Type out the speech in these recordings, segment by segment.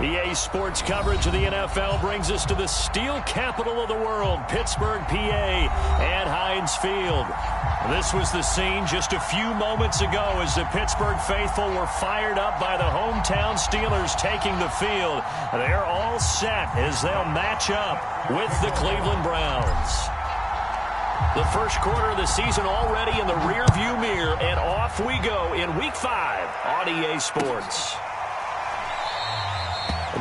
EA Sports coverage of the NFL brings us to the steel capital of the world, Pittsburgh, PA, at Heinz Field. This was the scene just a few moments ago as the Pittsburgh faithful were fired up by the hometown Steelers taking the field. They're all set as they'll match up with the Cleveland Browns. The first quarter of the season already in the rearview mirror, and off we go in Week 5 on EA Sports.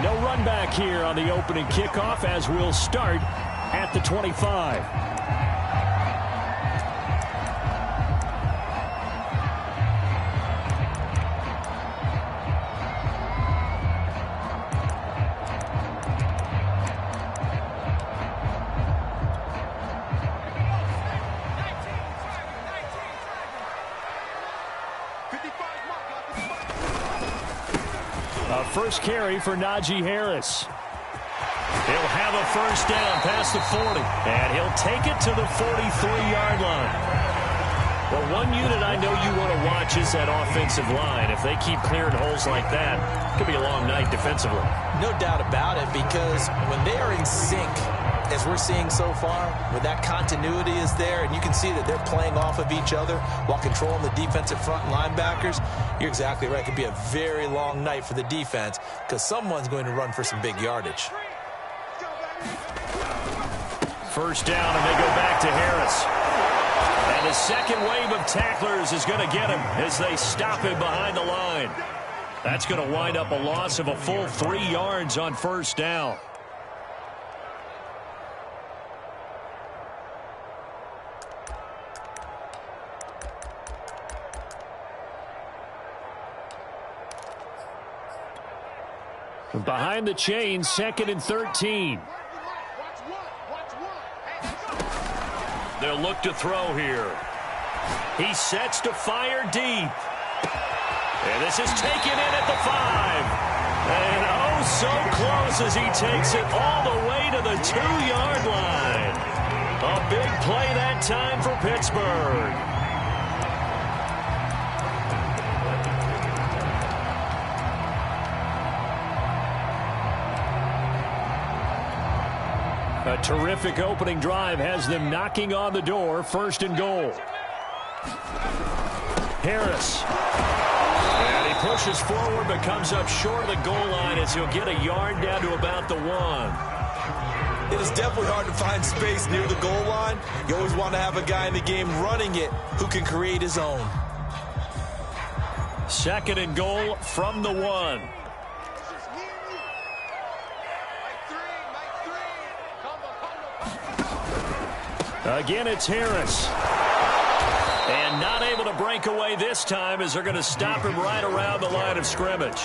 No run back here on the opening kickoff as we'll start at the 25. First carry for Najee Harris. He'll have a first down past the 40, and he'll take it to the 43-yard line. Well, one unit I know you want to watch is that offensive line. If they keep clearing holes like that, it could be a long night defensively. No doubt about it, because when they are in sync, as we're seeing so far, when that continuity is there, and you can see that they're playing off of each other while controlling the defensive front and linebackers, you're exactly right. It could be a very long night for the defense because someone's going to run for some big yardage. First down, and they go back to Harris. And the second wave of tacklers is going to get him as they stop him behind the line. That's going to wind up a loss of a full 3 yards on first down. Behind the chains, 2nd and 13. They'll look to throw here. He sets to fire deep. And this is taken in at the 5. And oh, so close as he takes it all the way to the 2-yard line. A big play that time for Pittsburgh. A terrific opening drive has them knocking on the door. 1st and goal. Harris. And he pushes forward but comes up short of the goal line as he'll get a yard down to about the 1. It is definitely hard to find space near the goal line. You always want to have a guy in the game running it who can create his own. 2nd and goal from the 1. Again, it's Harris. And not able to break away this time as they're going to stop him right around the line of scrimmage.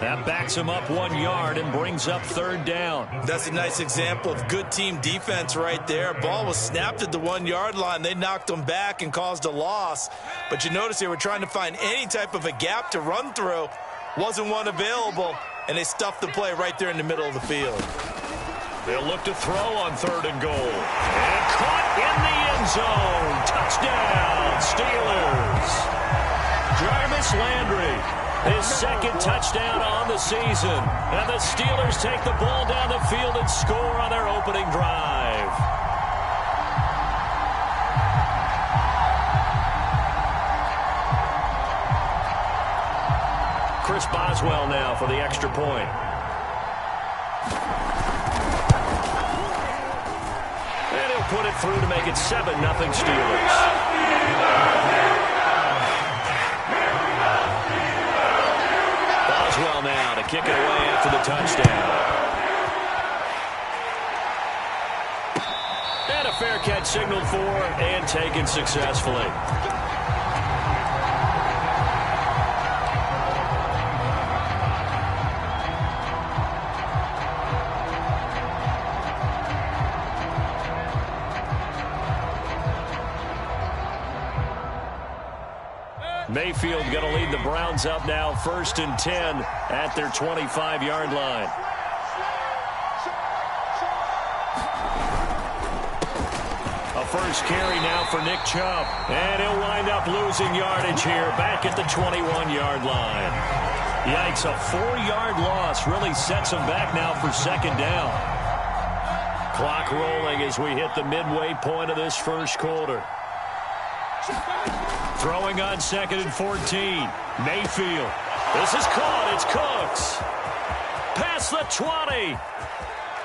That backs him up 1 yard and brings up 3rd down. That's a nice example of good team defense right there. Ball was snapped at the 1-yard line. They knocked him back and caused a loss. But you notice they were trying to find any type of a gap to run through. Wasn't one available, and they stuffed the play right there in the middle of the field. They'll look to throw on 3rd and goal. And caught in the end zone. Touchdown, Steelers. Jarvis Landry, his 2nd touchdown on the season. And the Steelers take the ball down the field and score on their opening drive. Chris Boswell now for the extra point. Put it through to make it 7-0 Steelers. Boswell now to kick it away after the touchdown. And a fair catch signaled for and taken successfully. Mayfield going to lead the Browns up now, 1st and 10 at their 25-yard line. A first carry now for Nick Chubb. And he'll wind up losing yardage here back at the 21-yard line. Yikes, a 4-yard loss really sets them back now for second down. Clock rolling as we hit the midway point of this first quarter. Throwing on 2nd and 14. Mayfield. This is caught. It's Cooks. Past the 20.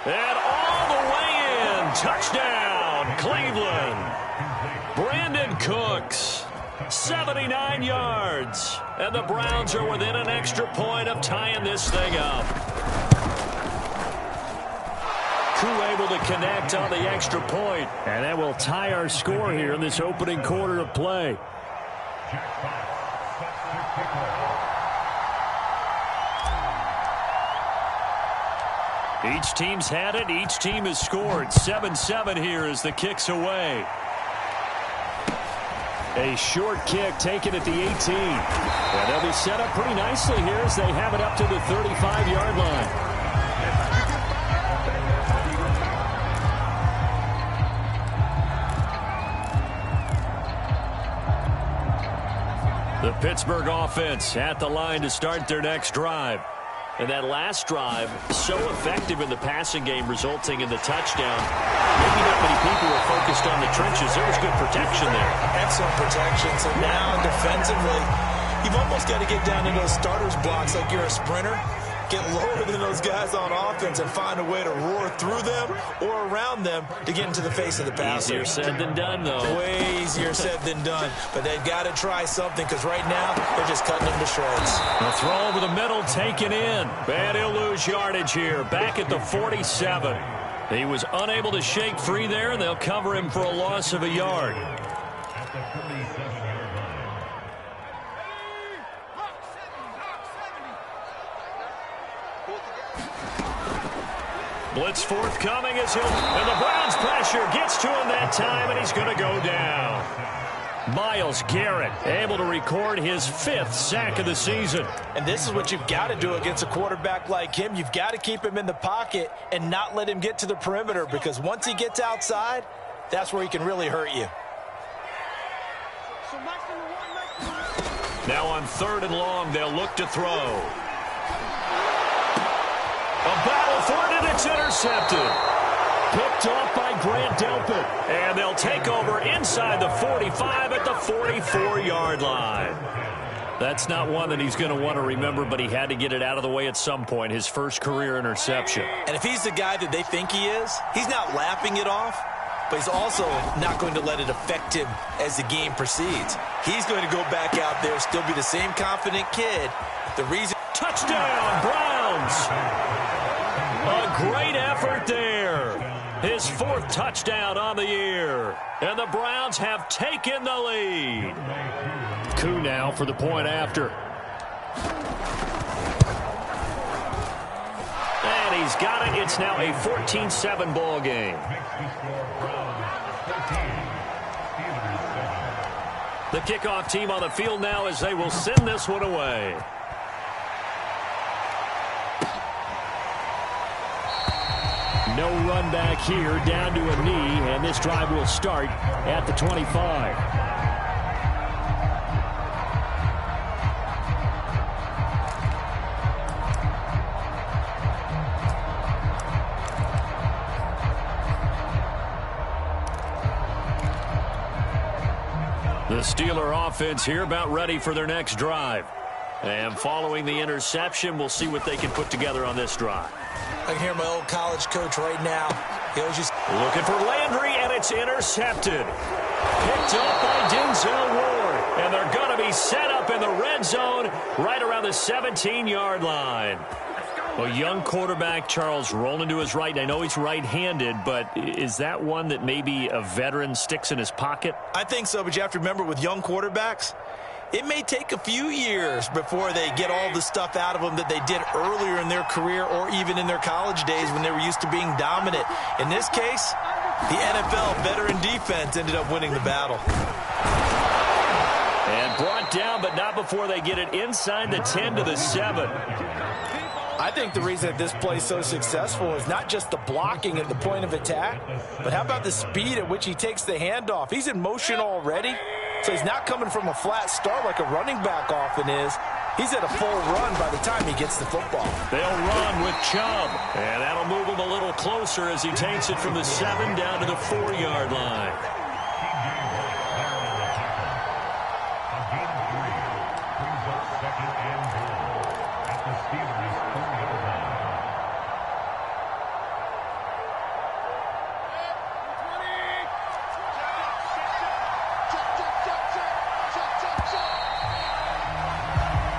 And all the way in. Touchdown, Cleveland. Brandon Cooks. 79 yards. And the Browns are within an extra point of tying this thing up. Koo able to connect on the extra point. And that will tie our score here in this opening quarter of play. Each team's had it. Each team has scored. 7-7 here as the kick's away. A short kick taken at the 18. And they'll be set up pretty nicely here as they have it up to the 35-yard line. The Pittsburgh offense at the line to start their next drive. And that last drive, so effective in the passing game, resulting in the touchdown. Maybe not many people were focused on the trenches. There was good protection there. Excellent protection. So now defensively, you've almost got to get down to those starters blocks like you're a sprinter. Get lower than those guys on offense and find a way to roar through them or around them to get into the face of the passer. Easier said than done, though. Way easier said than done. But they've got to try something because right now they're just cutting them to shreds. A throw over the middle taken in. And he'll lose yardage here. Back at the 47. He was unable to shake free there, and they'll cover him for a loss of a yard. Blitz forthcoming as and the Browns pressure gets to him that time, and he's going to go down. Myles Garrett able to record his 5th sack of the season. And this is what you've got to do against a quarterback like him. You've got to keep him in the pocket and not let him get to the perimeter, because once he gets outside, that's where he can really hurt you. Now on 3rd and long, they'll look to throw. A battle for it, and it's intercepted. Picked off by Grant Delpit. And they'll take over inside the 45 at the 44-yard line. That's not one that he's going to want to remember, but he had to get it out of the way at some point, his first career interception. And if he's the guy that they think he is, he's not laughing it off, but he's also not going to let it affect him as the game proceeds. He's going to go back out there, still be the same confident kid. The reason... Touchdown, Browns! A great effort there. His 4th touchdown on the year. And the Browns have taken the lead. Koo now for the point after. And he's got it. It's now a 14-7 ball game. The kickoff team on the field now as they will send this one away. No run back here, down to a knee, and this drive will start at the 25. The Steeler offense here about ready for their next drive. And following the interception, we'll see what they can put together on this drive. I can hear my old college coach right now. He was just looking for Landry, and it's intercepted. Picked up by Denzel Ward. And they're going to be set up in the red zone right around the 17-yard line. A young quarterback, Charles, rolling to his right. I know he's right-handed, but is that one that maybe a veteran sticks in his pocket? I think so, but you have to remember with young quarterbacks, it may take a few years before they get all the stuff out of them that they did earlier in their career or even in their college days when they were used to being dominant. In this case, the NFL veteran defense ended up winning the battle. And brought down, but not before they get it inside the 10 to the 7. I think the reason that this play is so successful is not just the blocking at the point of attack, but how about the speed at which he takes the handoff? He's in motion already, so he's not coming from a flat start like a running back often is. He's at a full run by the time he gets the football. They'll run with Chubb, and that'll move him a little closer as he takes it from the 7 down to the 4-yard line.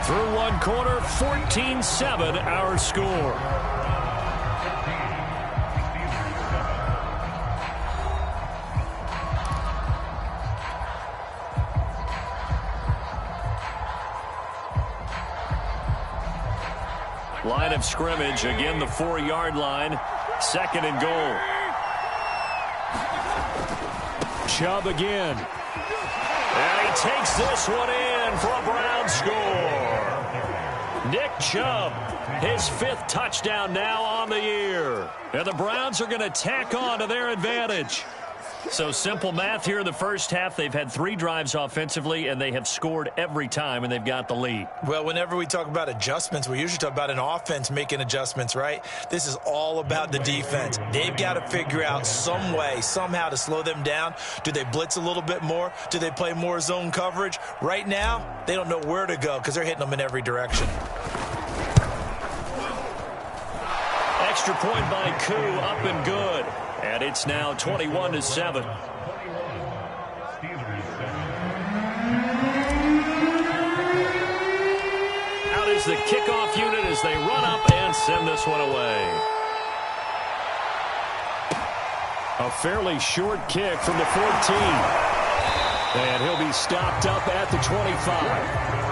Through one quarter, 14-7 our score. Line of scrimmage, again the 4-yard line, 2nd and goal. Chubb again. And he takes this one in for a Brown score. Nick Chubb, his 5th touchdown now on the year. And the Browns are going to tack on to their advantage. So simple math here in the first half. They've had 3 drives offensively, and they have scored every time, and they've got the lead. Well, whenever we talk about adjustments, we usually talk about an offense making adjustments, right? This is all about the defense. They've got to figure out some way, somehow to slow them down. Do they blitz a little bit more? Do they play more zone coverage? Right now, they don't know where to go because they're hitting them in every direction. Extra point by Koo, up and good. And it's now 21-7. Out is the kickoff unit as they run up and send this one away. A fairly short kick from the 14. And he'll be stopped up at the 25.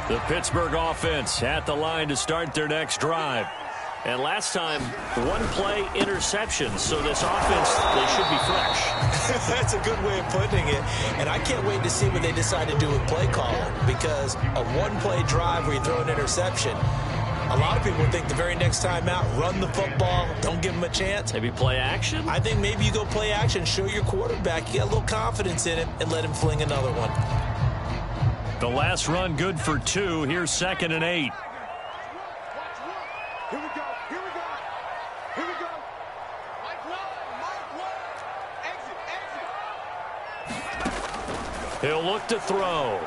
The Pittsburgh offense at the line to start their next drive. And last time, 1-play interception. So this offense, they should be fresh. That's a good way of putting it. And I can't wait to see what they decide to do with play calling. Because a 1-play drive where you throw an interception, a lot of people think the very next time out, run the football, don't give them a chance. Maybe play action? I think maybe you go play action, show your quarterback you got a little confidence in him, and let him fling another one. The last run good for 2. Here's 2nd and 8. Here we go. Here we go. Here we go. Mike one. Exit. He'll look to throw.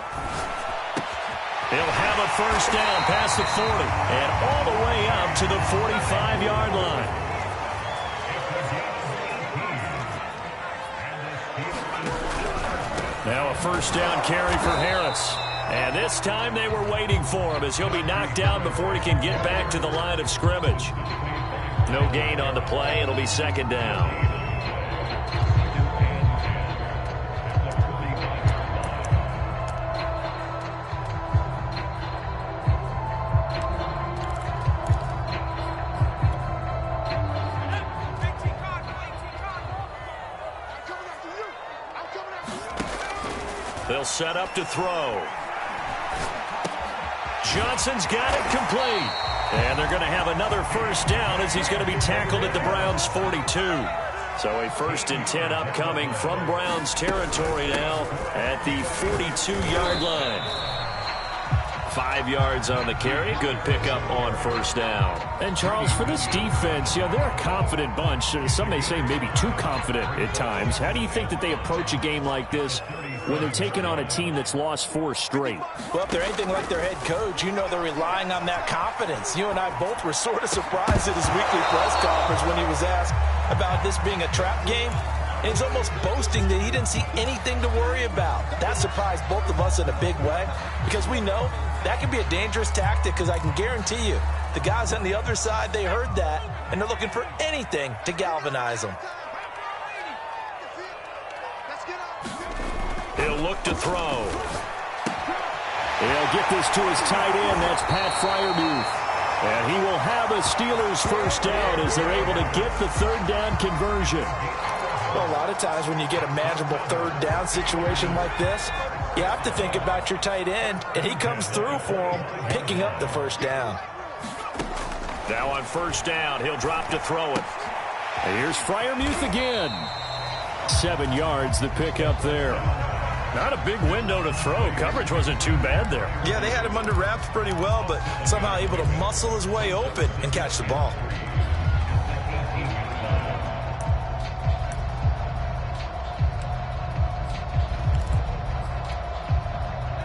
He'll have a first down past the 40 and all the way up to the 45-yard line. Now a first down carry for Harris. And this time they were waiting for him as he'll be knocked down before he can get back to the line of scrimmage. No gain on the play. It'll be 2nd down. They'll set up to throw. Johnson's got it complete. And they're going to have another first down as he's going to be tackled at the Browns' 42. So a 1st and 10 upcoming from Browns territory now at the 42-yard line. 5 yards on the carry. Good pickup on first down. And, Charles, for this defense, they're a confident bunch. Some may say maybe too confident at times. How do you think that they approach a game like this when they're taking on a team that's lost 4 straight? Well, if they're anything like their head coach, you know they're relying on that confidence. You and I both were sort of surprised at his weekly press conference when he was asked about this being a trap game. And he's almost boasting that he didn't see anything to worry about. That surprised both of us in a big way because we know that can be a dangerous tactic because I can guarantee you the guys on the other side, they heard that, and they're looking for anything to galvanize them. He'll look to throw. He'll get this to his tight end. That's Pat Freiermuth. And he will have a Steelers first down as they're able to get the 3rd down conversion. Well, a lot of times when you get a manageable 3rd down situation like this, you have to think about your tight end, and he comes through for him, picking up the first down. Now on first down, he'll drop to throw it. And here's Freiermuth again. 7 yards the pick up there. Not a big window to throw. Coverage wasn't too bad there. Yeah, they had him under wraps pretty well, but somehow able to muscle his way open and catch the ball.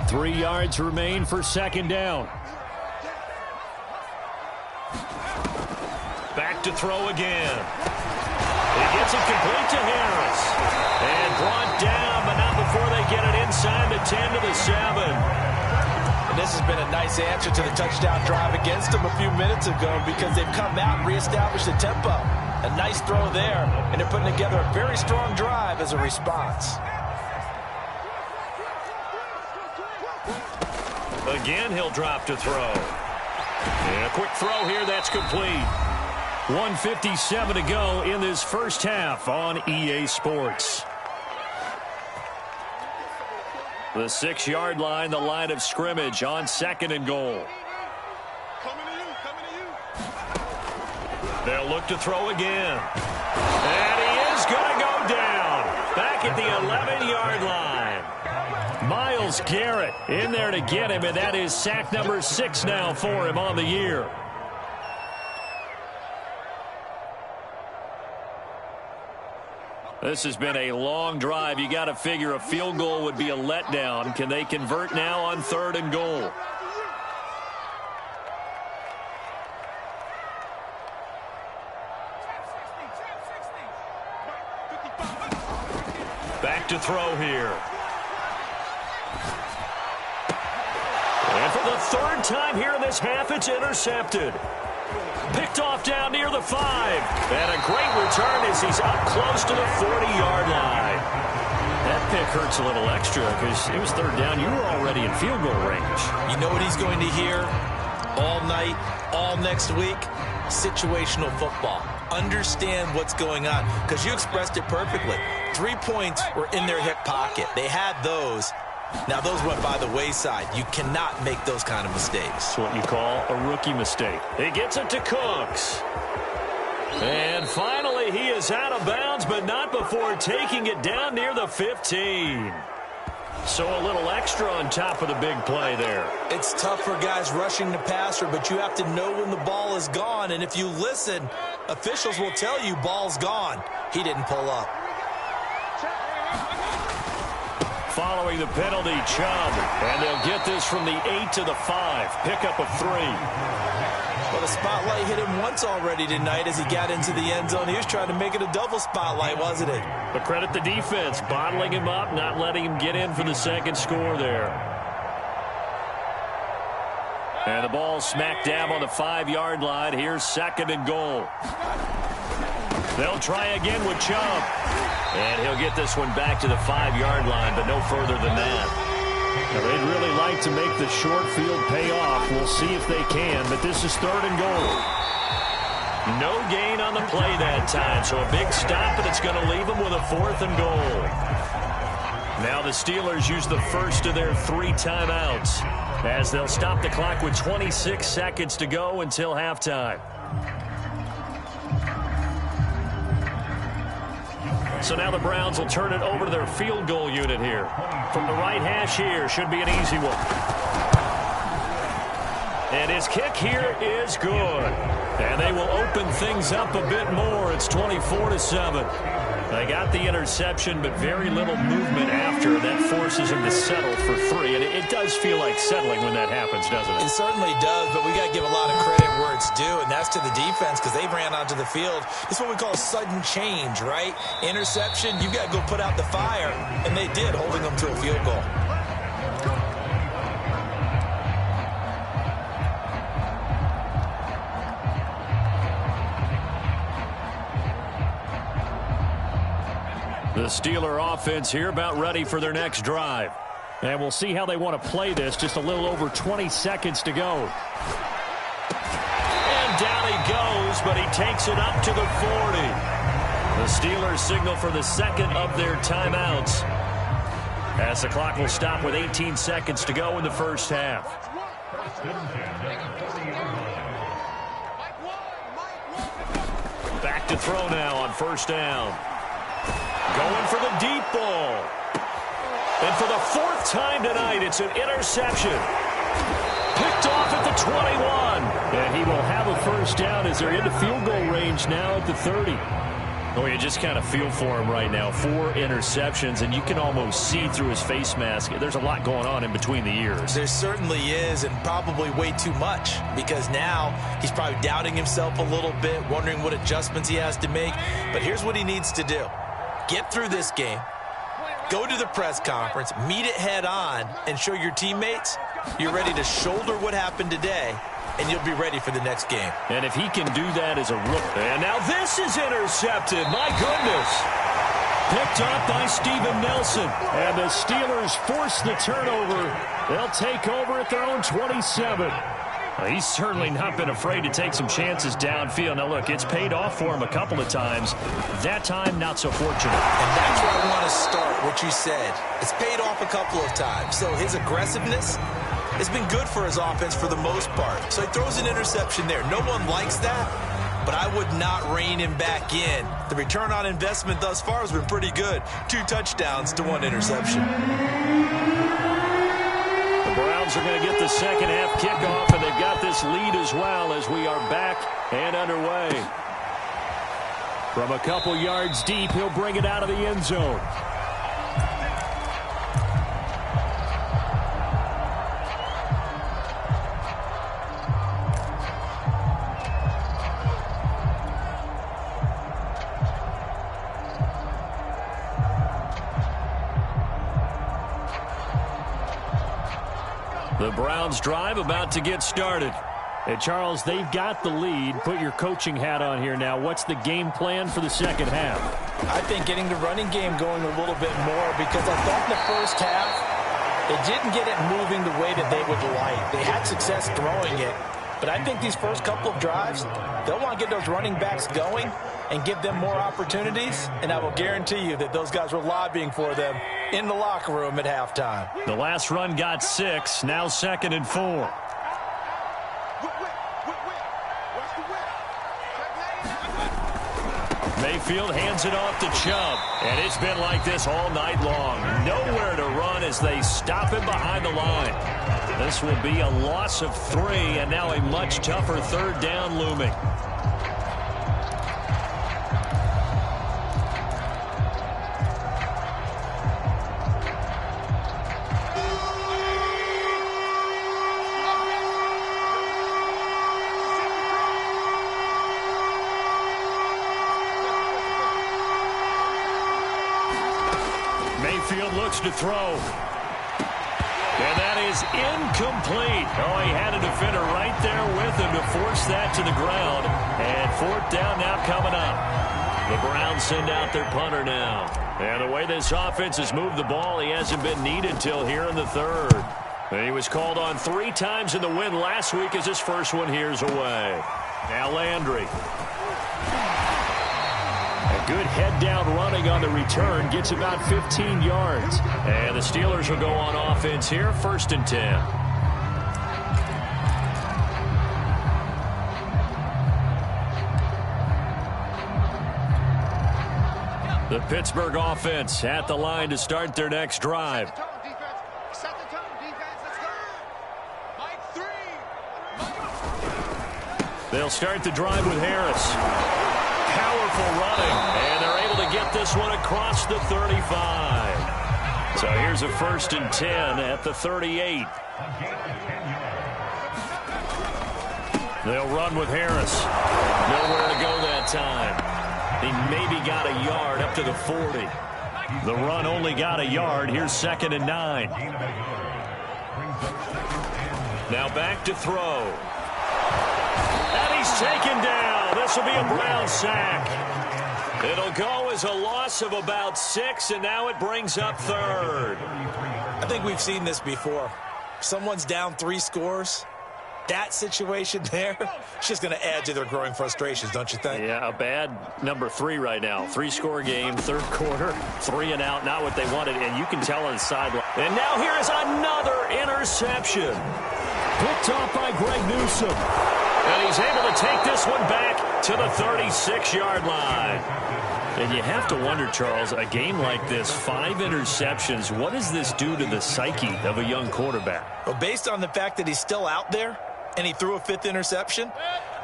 Three yards remain for second down. Back to throw again. He gets it complete to Harris. And brought down, but not before they get it inside the 10 to the 7. And this has been a nice answer to the touchdown drive against them a few minutes ago because they've come out and reestablished the tempo. A nice throw there, and they're putting together a very strong drive as a response. Again, he'll drop to throw. And a quick throw here, that's complete. 1:57 to go in this first half on EA Sports. The 6-yard line, the line of scrimmage on second and goal. They'll look to throw again. And he is going to go down. Back at the 11-yard line. Myles Garrett in there to get him, and that is sack number 6 now for him on the year. This has been a long drive. You got to figure a field goal would be a letdown. Can they convert now on third and goal? Back to throw here. And for the third time here in this half, it's intercepted. Picked off down near the 5. And a great return as he's up close to the 40-yard line. That pick hurts a little extra because it was third down. You were already in field goal range. You know what he's going to hear all night, all next week? Situational football. Understand what's going on because you expressed it perfectly. 3 points were in their hip pocket. They had those. Now, those went by the wayside. You cannot make those kind of mistakes. That's what you call a rookie mistake. He gets it to Cooks. And finally, he is out of bounds, but not before taking it down near the 15. So a little extra on top of the big play there. It's tough for guys rushing the passer, but you have to know when the ball is gone. And if you listen, officials will tell you ball's gone. He didn't pull up. Following the penalty, Chubb. And they'll get this from the 8 to the 5. Pickup of 3. Well, the spotlight hit him once already tonight as he got into the end zone. He was trying to make it a double spotlight, wasn't it? But credit the defense, bottling him up, not letting him get in for the second score there. And the ball smack dab on the 5-yard line. Here's second and goal. They'll try again with Chubb. And he'll get this one back to the 5-yard line, but no further than that. Now, they'd really like to make the short field pay off. We'll see if they can, but this is third and goal. No gain on the play that time, so a big stop, and it's going to leave them with a 4th and goal. Now the Steelers use the first of their 3 timeouts as they'll stop the clock with 26 seconds to go until halftime. So now the Browns will turn it over to their field goal unit here. From the right hash here, should be an easy one. And his kick here is good. And they will open things up a bit more. It's 24-7. They got the interception, but very little movement after. That forces him to settle for 3. And it does feel like settling when that happens, doesn't it? It certainly does, but we got to give a lot of credit where it's due, and that's to the defense because they ran onto the field. It's what we call sudden change, right? Interception, you got to go put out the fire, and they did, holding them to a field goal. The Steeler offense here about ready for their next drive. And we'll see how they want to play this. Just a little over 20 seconds to go. And down he goes, but he takes it up to the 40. The Steelers signal for the second of their timeouts, as the clock will stop with 18 seconds to go in the first half. Back to throw now on first down. Going for the deep ball. And for the fourth time tonight, it's an interception. Picked off at the 21. And he will have a first down as they're into field goal range now at the 30. Oh, you just kind of feel for him right now. 4 interceptions, and you can almost see through his face mask. There's a lot going on in between the ears. There certainly is, and probably way too much, because now he's probably doubting himself a little bit, wondering what adjustments he has to make. But here's what he needs to do. Get through this game, go to the press conference, meet it head on, and show your teammates you're ready to shoulder what happened today, and you'll be ready for the next game. And if he can do that as a rookie. And now this is intercepted. My goodness. Picked off by Steven Nelson. And the Steelers force the turnover. They'll take over at their own 27. Well, he's certainly not been afraid to take some chances downfield. Now, look, it's paid off for him a couple of times. That time, not so fortunate. And that's where I want to start, what you said. It's paid off a couple of times. So his aggressiveness has been good for his offense for the most part. So he throws an interception there. No one likes that, but I would not rein him back in. The return on investment thus far has been pretty good. 2 touchdowns to 1 interception. The Browns are going to get the second half kickoff, and they've got this lead as well as we are back and underway. From a couple yards deep, he'll bring it out of the end zone. The Browns drive about to get started. Hey, Charles, they've got the lead. Put your coaching hat on here now. What's the game plan for the second half? I think getting the running game going a little bit more, because I thought in the first half they didn't get it moving the way that they would like. They had success throwing it, but I think these first couple of drives, they'll want to get those running backs going and give them more opportunities, and I will guarantee you that those guys were lobbying for them in the locker room at halftime. The last run got 6, now 2nd and 4. Mayfield hands it off to Chubb, and it's been like this all night long. Nowhere to run as they stop him behind the line. This will be a loss of 3, and now a much tougher third down looming. Mayfield looks to throw. And that is incomplete. Oh, he had a defender right there with him to force that to the ground. And 4th down now coming up. The Browns send out their punter now. And the way this offense has moved the ball, he hasn't been needed till here in the 3rd. And he was called on 3 times in the win last week as his first one here's away. Now Landry. Good head-down running on the return. Gets about 15 yards. And the Steelers will go on offense here. 1st and 10. The Pittsburgh offense at the line to start their next drive. Set the tone, defense. Let's go. Mike 3. They'll start the drive with Harris. Powerful running, and they're able to get this one across the 35. So here's a 1st and 10 at the 38. They'll run with Harris. Nowhere to go that time. He maybe got a yard up to the 40. The run only got a yard. Here's 2nd and 9. Now back to throw. And he's taken down. This will be a Brown sack. It'll go as a loss of about 6, and now it brings up 3rd. I think we've seen this before. Someone's down 3 scores. That situation there, it's just going to add to their growing frustrations, don't you think? Yeah, a bad number 3 right now. 3-score game, 3rd quarter, 3 and out, not what they wanted, and you can tell on the sideline. And now here is another interception. Picked off by Greg Newsome. And he's able to take this one back to the 36-yard line. And you have to wonder, Charles, a game like this, 5 interceptions, what does this do to the psyche of a young quarterback? Well, based on the fact that he's still out there and he threw a 5th interception,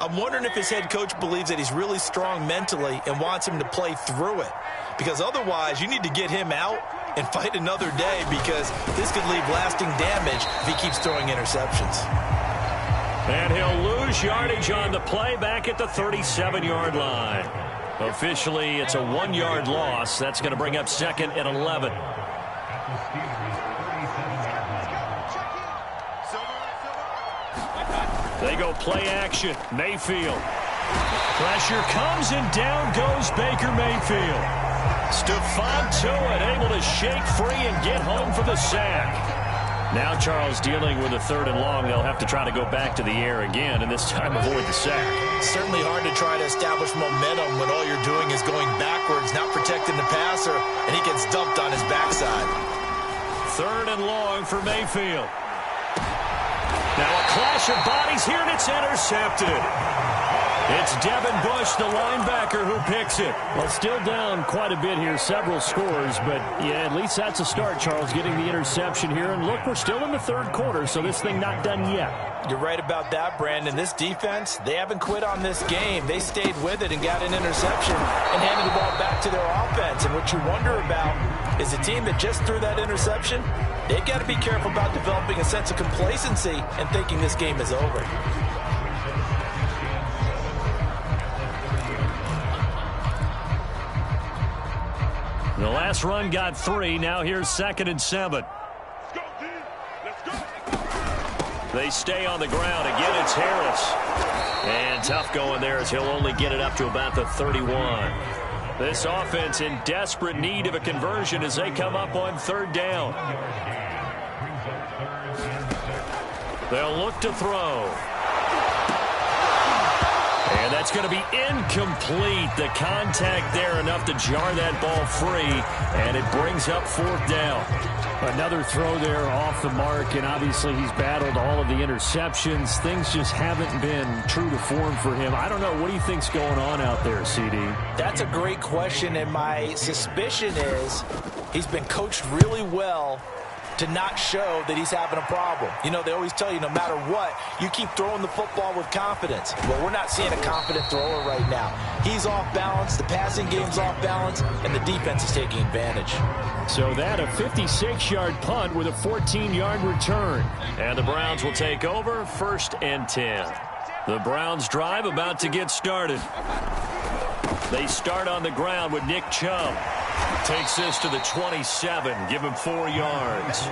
I'm wondering if his head coach believes that he's really strong mentally and wants him to play through it. Because otherwise, you need to get him out and fight another day, because this could leave lasting damage if he keeps throwing interceptions. And he'll lose yardage on the play back at the 37-yard line. Officially, it's a 1-yard loss. That's going to bring up 2nd and 11. They go play action. Mayfield. Pressure comes, and down goes Baker Mayfield. Stephon Tuitt able to shake free and get home for the sack. Now Charles dealing with a 3rd and long. They'll have to try to go back to the air again, and this time avoid the sack. It's certainly hard to try to establish momentum when all you're doing is going backwards, not protecting the passer, and he gets dumped on his backside. 3rd and long for Mayfield. Now a clash of bodies here, and it's intercepted. It's Devin Bush, the linebacker, who picks it. Well, still down quite a bit here, several scores, but yeah, at least that's a start, Charles, getting the interception here. And look, we're still in the 3rd quarter, so this thing not done yet. You're right about that, Brandon. This defense, they haven't quit on this game. They stayed with it and got an interception and handed the ball back to their offense. And what you wonder about is a team that just threw that interception, they've got to be careful about developing a sense of complacency and thinking this game is over. The last run got 3. Now here's 2nd and 7. They stay on the ground. Again, it's Harris. And tough going there as he'll only get it up to about the 31. This offense in desperate need of a conversion as they come up on 3rd down. They'll look to throw. And that's going to be incomplete. The contact there enough to jar that ball free, and it brings up 4th down. Another throw there off the mark, and obviously he's battled all of the interceptions. Things just haven't been true to form for him. I don't know. What do you think's going on out there, CD? That's a great question, and my suspicion is he's been coached really well to not show that he's having a problem. You know, they always tell you no matter what, you keep throwing the football with confidence. Well, we're not seeing a confident thrower right now. He's off balance, the passing game's off balance, and the defense is taking advantage. So that a 56-yard punt with a 14-yard return. And the Browns will take over, 1st and 10. The Browns drive about to get started. They start on the ground with Nick Chubb. Takes this to the 27. Give him 4 yards.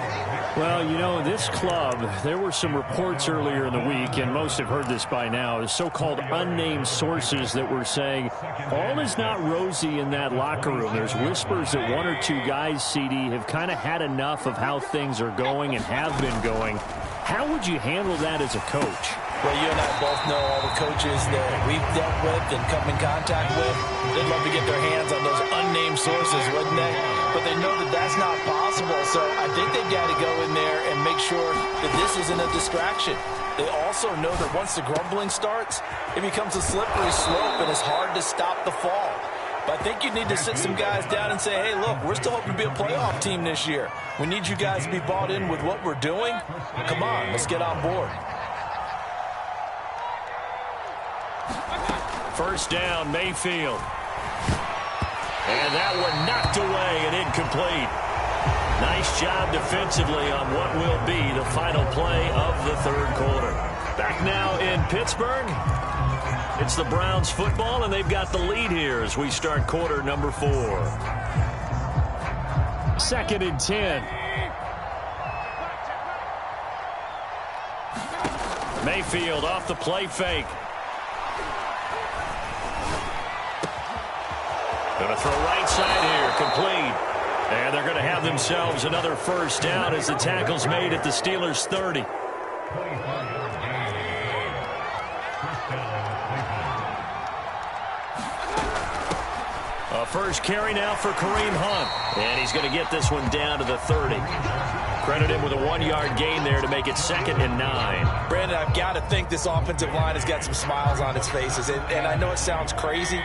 Well, you know, this club, there were some reports earlier in the week, and most have heard this by now, so-called unnamed sources that were saying all is not rosy in that locker room. There's whispers that 1 or 2 guys, CD, have kind of had enough of how things are going and have been going. How would you handle that as a coach? Well, you and I both know all the coaches that we've dealt with and come in contact with. They'd love to get their hands on those unnamed sources, wouldn't they? But they know that that's not possible, so I think they've got to go in there and make sure that this isn't a distraction. They also know that once the grumbling starts, it becomes a slippery slope, and it's hard to stop the fall. But I think you need to sit some guys down and say, hey, look, we're still hoping to be a playoff team this year. We need you guys to be bought in with what we're doing. Come on, let's get on board. 1st down, Mayfield. And that one knocked away and incomplete. Nice job defensively on what will be the final play of the 3rd quarter. Back now in Pittsburgh. It's the Browns football, and they've got the lead here as we start quarter number 4. 2nd and 10. Mayfield off the play fake. Going to throw right side here, complete. And they're going to have themselves another 1st down as the tackle's made at the Steelers' 30. A first carry now for Kareem Hunt. And he's going to get this one down to the 30. Credit him with a 1-yard gain there to make it 2nd and 9. Brandon, I've got to think this offensive line has got some smiles on its faces. And I know it sounds crazy,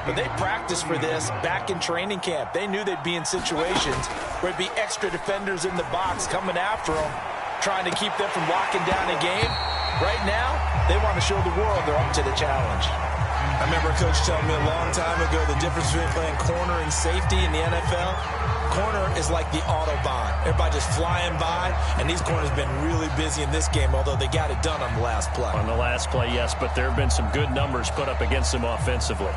but they practiced for this back in training camp. They knew they'd be in situations where there'd be extra defenders in the box coming after them, trying to keep them from locking down a game. Right now, they want to show the world they're up to the challenge. I remember a coach telling me a long time ago the difference between playing corner and safety in the NFL. Corner is like the Autobahn. Everybody just flying by, and these corners have been really busy in this game, although they got it done on the last play. On the last play, yes, but there have been some good numbers put up against them offensively.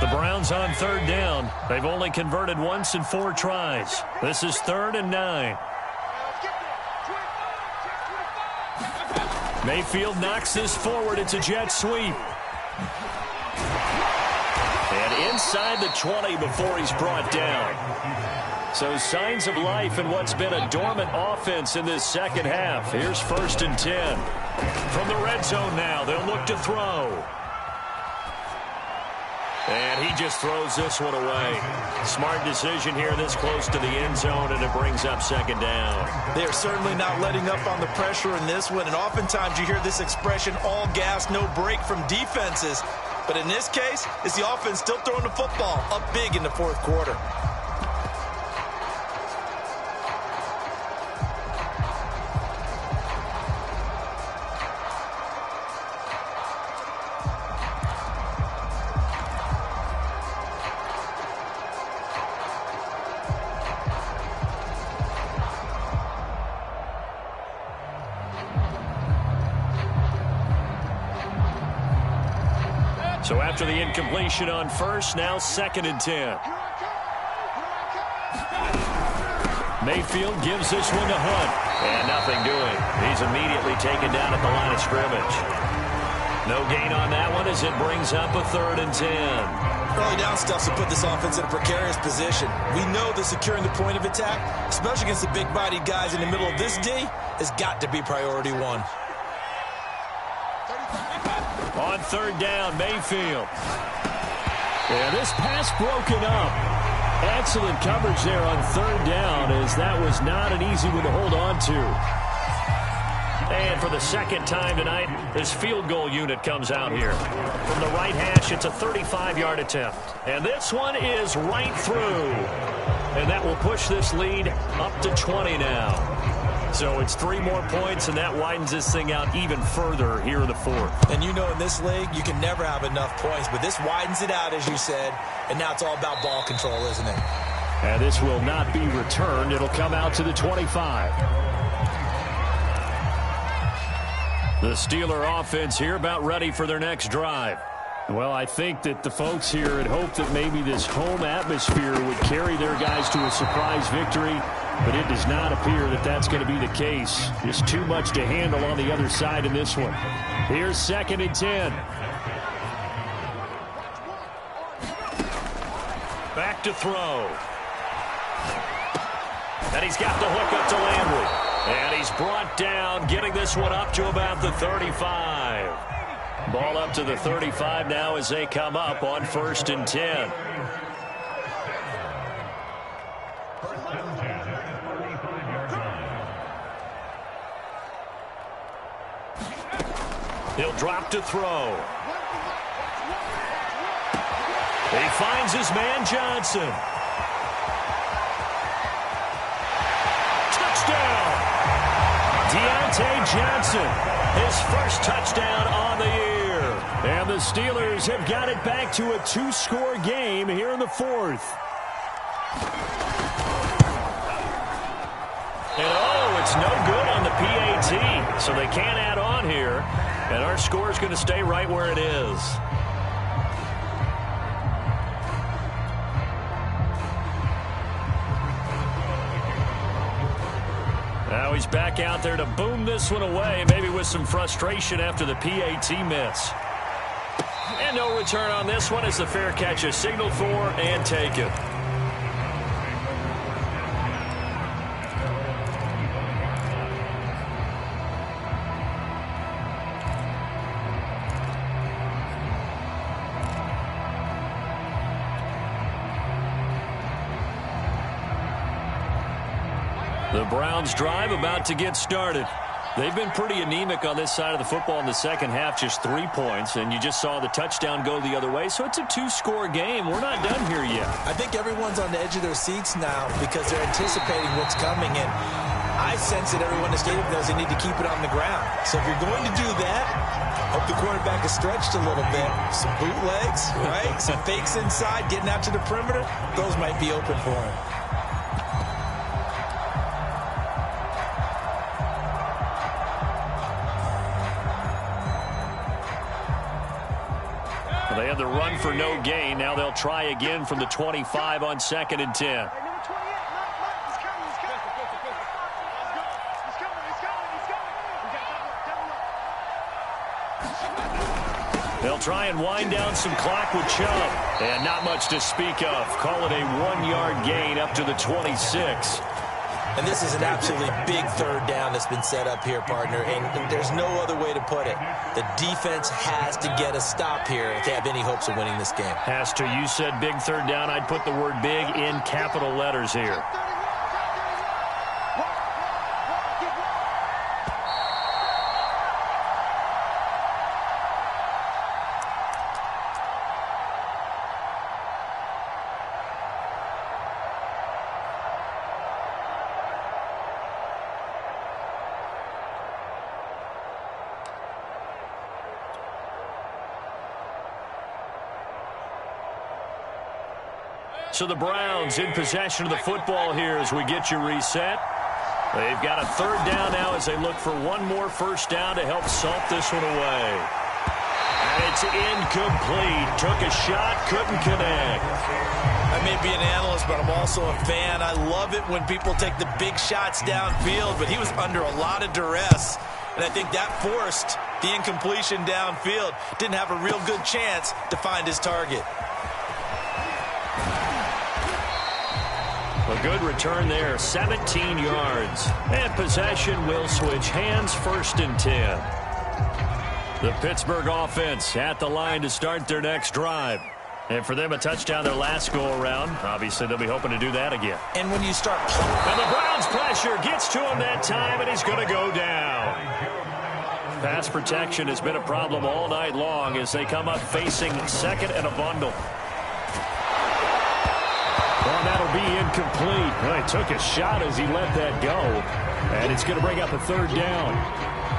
The Browns on 3rd down. They've only converted once in 4 tries. This is 3rd and 9. Mayfield knocks this forward. It's a jet sweep. And inside the 20 before he's brought down. So signs of life in what's been a dormant offense in this second half. Here's 1st and 10. From the red zone now, they'll look to throw. And he just throws this one away. Smart decision here this close to the end zone, and it brings up 2nd down. They are certainly not letting up on the pressure in this one, and oftentimes you hear this expression, all gas, no break from defenses. But in this case, it's the offense still throwing the football up big in the 4th quarter. So after the incompletion on 1st, now 2nd and 10. Mayfield gives this one to Hunt. And nothing doing. He's immediately taken down at the line of scrimmage. No gain on that one as it brings up a 3rd and 10. Early down stuffs will put this offense in a precarious position. We know that securing the point of attack, especially against the big-bodied guys in the middle of this D, has got to be priority 1. On 3rd down, Mayfield. Yeah, this pass broken up. Excellent coverage there on 3rd down, as that was not an easy one to hold on to. And for the 2nd time tonight, this field goal unit comes out here. From the right hash, it's a 35-yard attempt. And this one is right through. And that will push this lead up to 20 now. So it's 3 more points, and that widens this thing out even further here in the 4th. And you know in this league, you can never have enough points, but this widens it out, as you said, and now it's all about ball control, isn't it? And this will not be returned. It'll come out to the 25. The Steeler offense here about ready for their next drive. Well, I think that the folks here had hoped that maybe this home atmosphere would carry their guys to a surprise victory, but it does not appear that that's going to be the case. Just too much to handle on the other side in this one. Here's 2nd and 10. Back to throw. And he's got the hook up to Landry. And he's brought down, getting this one up to about the 35. Ball up to the 35 now as they come up on 1st and 10. He'll drop to throw. He finds his man Johnson. Touchdown! Deontay Johnson, his first touchdown on the year. And the Steelers have got it back to a 2-score game here in the 4th. And oh, it's no good on the PAT, so they can't add on here. And our score is going to stay right where it is. Now he's back out there to boom this one away, maybe with some frustration after the PAT miss. And no return on this one as the fair catch is signaled for and taken. The Browns drive about to get started. They've been pretty anemic on this side of the football in the second half, just 3 points, and you just saw the touchdown go the other way, so it's a 2-score game. We're not done here yet. I think everyone's on the edge of their seats now because they're anticipating what's coming, and I sense that everyone in the stadium knows they need to keep it on the ground. So if you're going to do that, hope the quarterback is stretched a little bit. Some bootlegs, right? Some fakes inside, getting out to the perimeter. Those might be open for him. They had the run for no gain. Now they'll try again from the 25 on 2nd and 10. They'll try and wind down some clock with Chubb. And not much to speak of. Call it a 1-yard gain up to the 26. And this is an absolutely big third down that's been set up here, partner, and there's no other way to put it. The defense has to get a stop here if they have any hopes of winning this game. Has to. You said big third down. I'd put the word big in capital letters here. So the Browns in possession of the football here as we get you reset. They've got a third down now as they look for one more first down to help salt this one away. And it's incomplete. Took a shot, couldn't connect. I may be an analyst, but I'm also a fan. I love it when people take the big shots downfield, but he was under a lot of duress. And I think that forced the incompletion downfield. Didn't have a real good chance to find his target. A good return there, 17 yards. And possession will switch hands, 1st and 10. The Pittsburgh offense at the line to start their next drive. And for them, a touchdown their last go-around. Obviously, they'll be hoping to do that again. And when you start... And the Browns pressure gets to him that time, and he's going to go down. Pass protection has been a problem all night long as they come up facing 2nd and a bundle. Well, that'll be incomplete. Well, he took a shot as he let that go. And it's going to bring up a third down.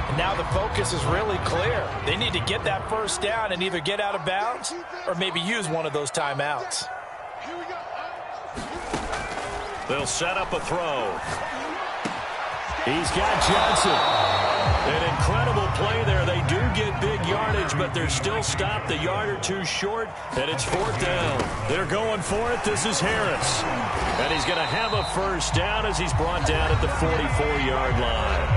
And now the focus is really clear. They need to get that first down and either get out of bounds or maybe use one of those timeouts. They'll set up a throw. He's got Johnson. An incredible play there. They do get big yardage, but they're still stopped a yard or two short, and it's 4th down. They're going for it. This is Harris. And he's going to have a first down as he's brought down at the 44-yard line.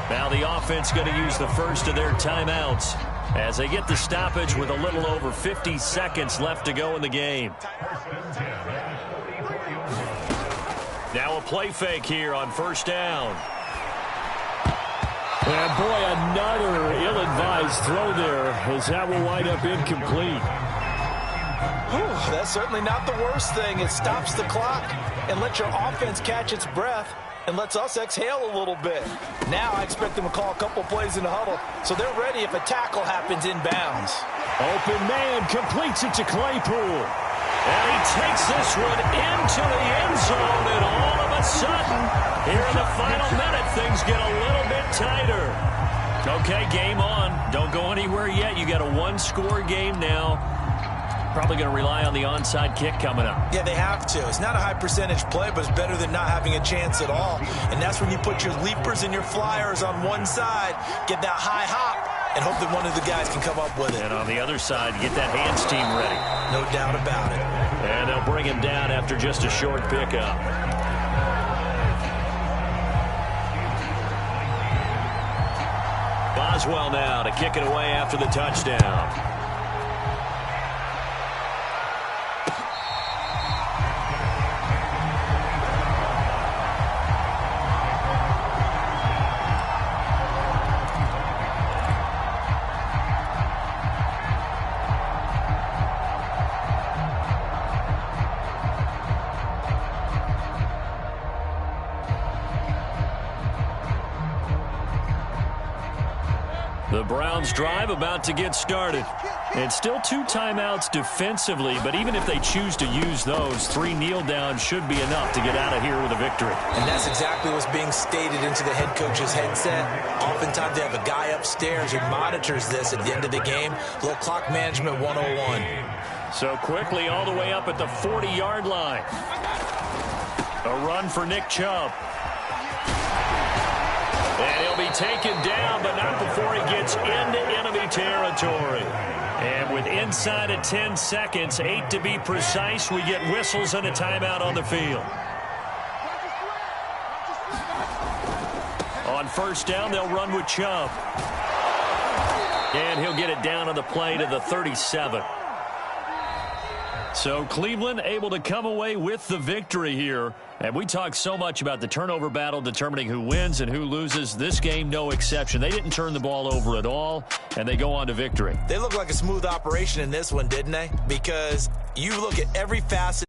Now the offense going to use the first of their timeouts as they get the stoppage with a little over 50 seconds left to go in the game. Now a play fake here on 1st down. And boy, another ill-advised throw there as that will wind up incomplete. That's certainly not the worst thing. It stops the clock and lets your offense catch its breath and lets us exhale a little bit. Now I expect them to call a couple plays in the huddle so they're ready if a tackle happens inbounds. Open man completes it to Claypool. And he takes this one into the end zone, and all of a sudden, here in the final minute, things get a little bit tighter. Okay, game on. Don't go anywhere yet. You got a 1-score game now. Probably going to rely on the onside kick coming up. Yeah, they have to. It's not a high percentage play, but it's better than not having a chance at all. And that's when you put your leapers and your flyers on one side, get that high hop, and hope that one of the guys can come up with it. And on the other side, get that hands team ready. No doubt about it. And they'll bring him down after just a short pickup. Boswell now to kick it away after the touchdown. The Browns drive about to get started. And still 2 timeouts defensively, but even if they choose to use those, 3 kneel downs should be enough to get out of here with a victory. And that's exactly what's being stated into the head coach's headset. Oftentimes they have a guy upstairs who monitors this at the end of the game. A little clock management 101. So quickly all the way up at the 40-yard line. A run for Nick Chubb. And he'll be taken down, but not before he gets into enemy territory. And with inside of 10 seconds, 8 to be precise, we get whistles and a timeout on the field. On first down, they'll run with Chubb. And he'll get it down on the play to the 37. So Cleveland able to come away with the victory here. And we talk so much about the turnover battle determining who wins and who loses. This game, no exception. They didn't turn the ball over at all, and they go on to victory. They look like a smooth operation in this one, didn't they? Because you look at every facet.